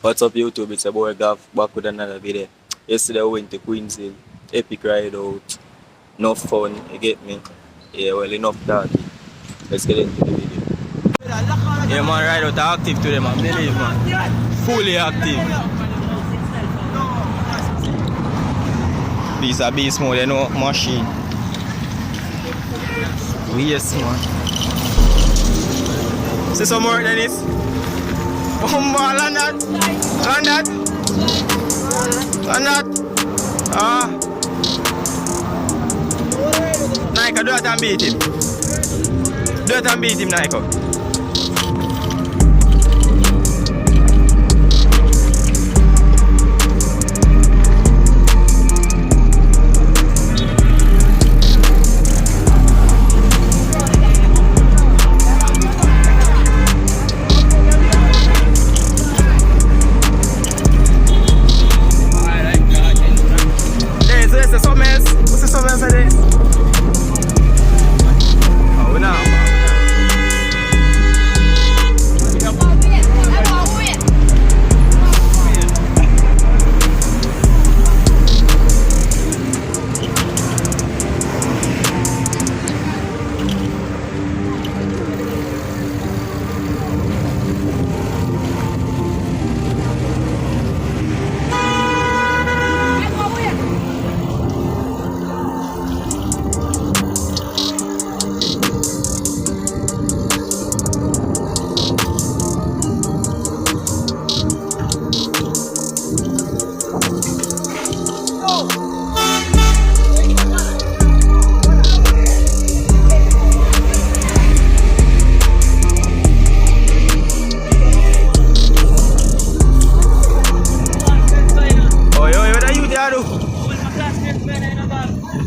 What's up YouTube, it's a boy Gav back with another video. Yesterday we went to Queensville, epic ride out, enough fun, you get me? Yeah, well enough that. Let's get into the video. Yeah man, ride out active today man, believe man. Fully active. These are beast mode, you know, machine. Yes man. See some more Dennis? One more, land that. Land that. Land that. Nike, do it and beat him. Do it and beat him, Nike.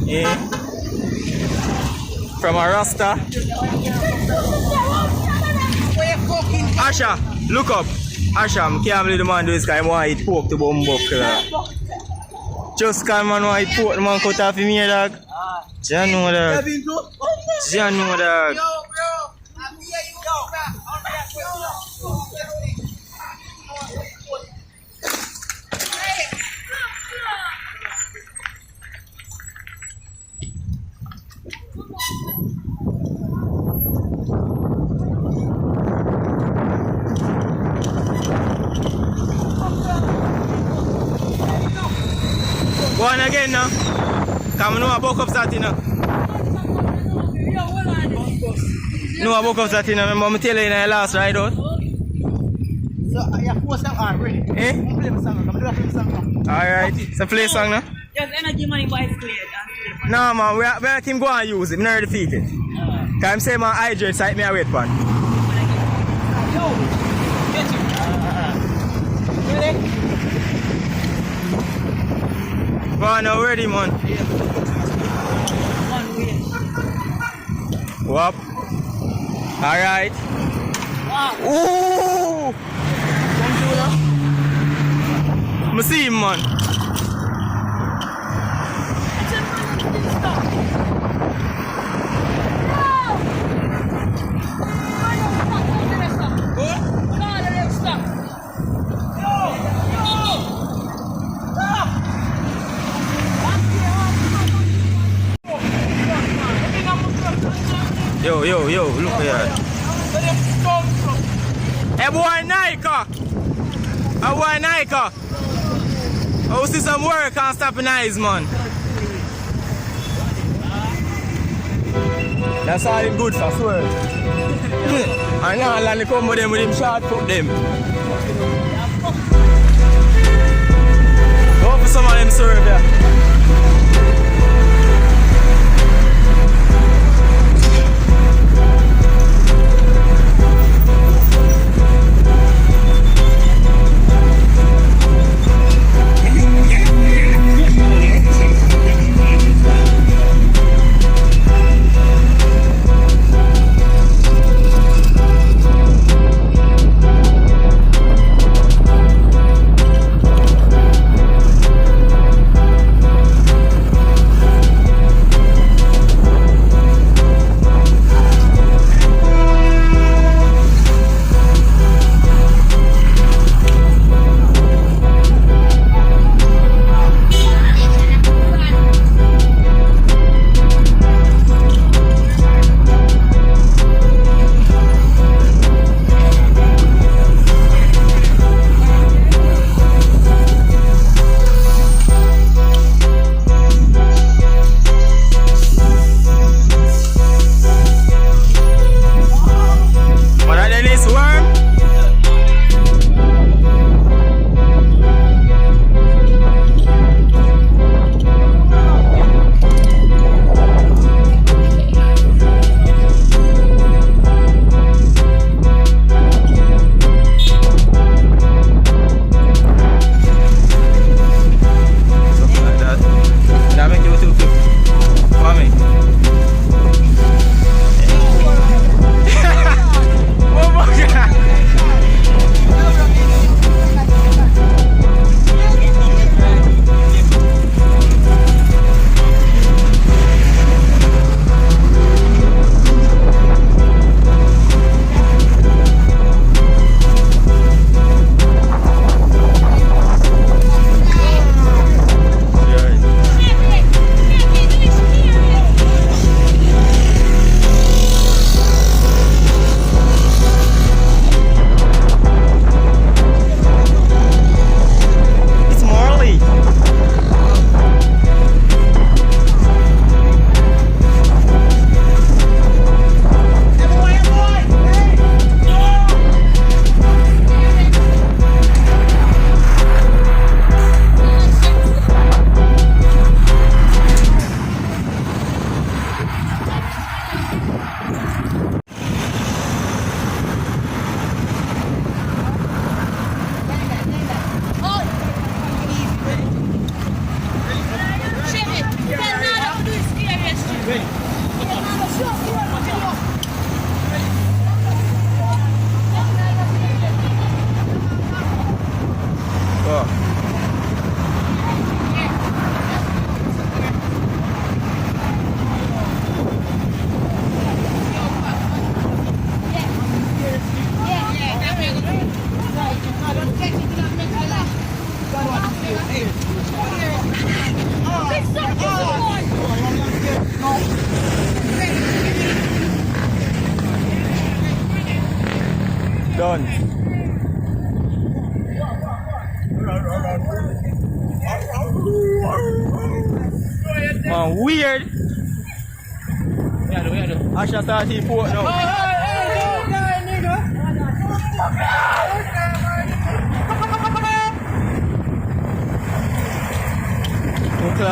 Yeah. From a Rasta. Asha, look up. Asha, I can't believe the man do this guy. I want to eat pork to bum buck. Just because man want to eat pork, the man cut off him here, dog. You know, dog. You know, dog. Go on again now. Come on, I book up that in now. No, I book up that in now. Remember, I tell you in the last ride out. So, yeah, post that already. Eh? I'm play the song. I'm doing a song. Alright, so play song now. Just energy money boys play it. No man, we let him go and use it. I'm not defeated. Because I'm saying my hydrate site me a wait pan. Yo, get you. Ready? Go on now, ready man. Whoop. Alright. Ooh! I see him man. Yo, look here. Hey boy, Nike! Hey boy, Nike! I will see some work and stop in eyes, man. That's all him good for, swear. I know I'll only come with him short foot them. Go for some of them serve there. man. Weird. Where do? Asha 34 now.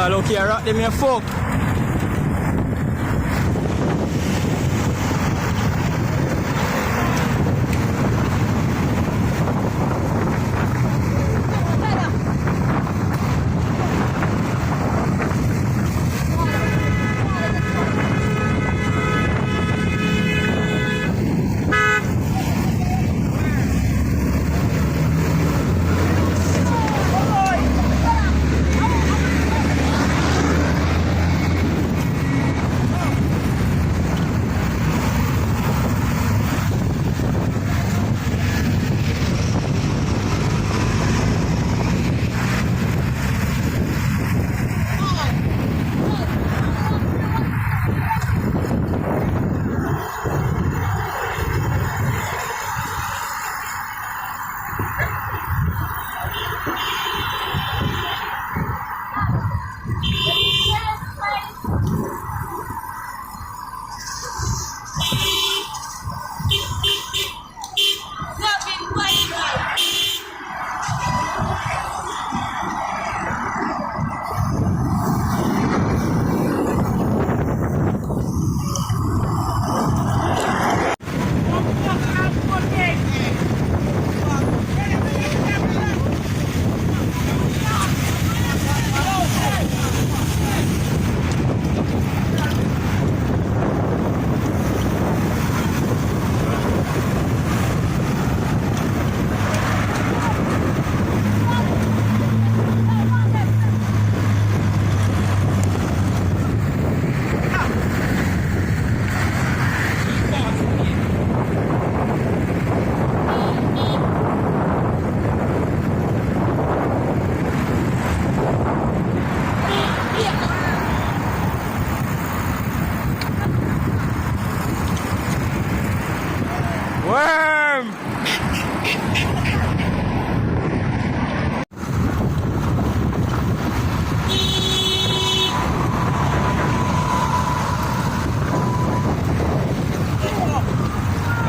Look here, rock them here, fuck. Worm!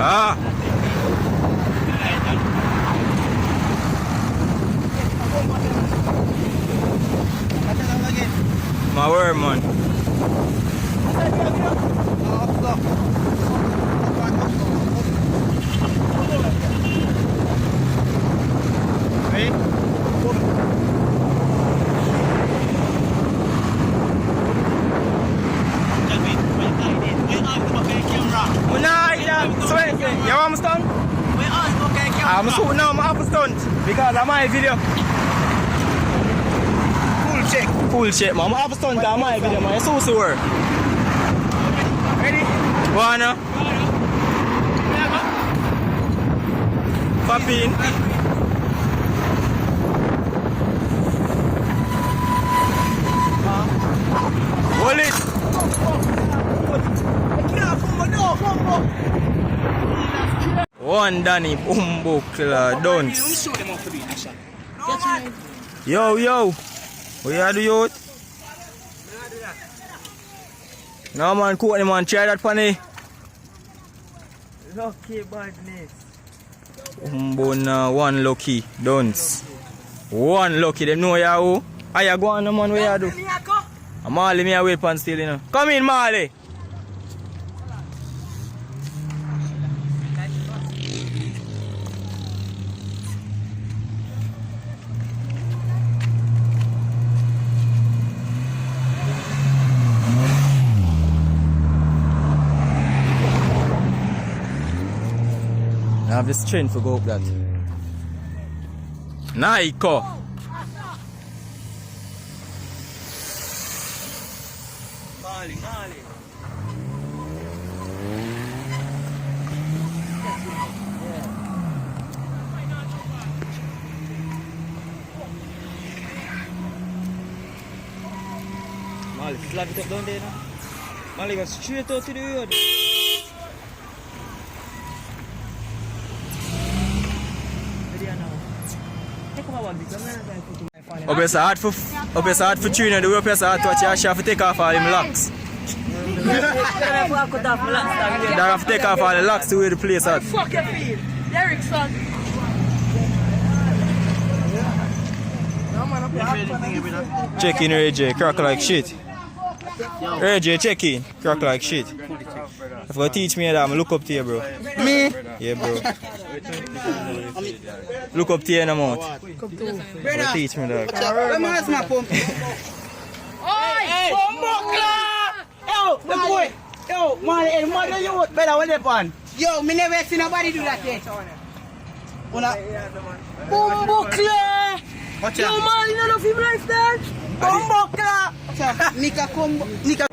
Ah! My word, man. You want me stunt? I'm shooting now, I'm half a stunt because of my video. Full check, man. I'm half a stunt on my video, man. It's also work. Ready? Wanna? Pop in. Hold it. One Danny Bumbukla don't. Yo, what you do, youth? No man, cook any man, try that funny. Lucky badness. One lucky, don't. One lucky, them know ya who. Are you going on, man, where you do? Marley, me a wait pan still, you know. Come in, Marley. I have the strength to go up that. Naiko. Marley. Molly, slap it up down there now. Molly, go straight out to the road. Okay, so hard for up your start for Trina, the way up your start watch your have to take off all them locks. They have to take off all the locks to where the place at. Fuck your feet. Derek, son. Check in Ray J, crack like shit. Ray J, check in, crack like shit. If you teach me that, I'm look up to you, bro. Me? Yeah, bro. Look up to you in a month. Teach me that. Hey! Yo, the boy! Yo, man, mother you better with that one. Yo, me never seen nobody do that yet. Bombokla! Yo, man, you know film like that? Bombokla! Nika combo. Nika.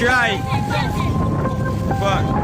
try. Fuck.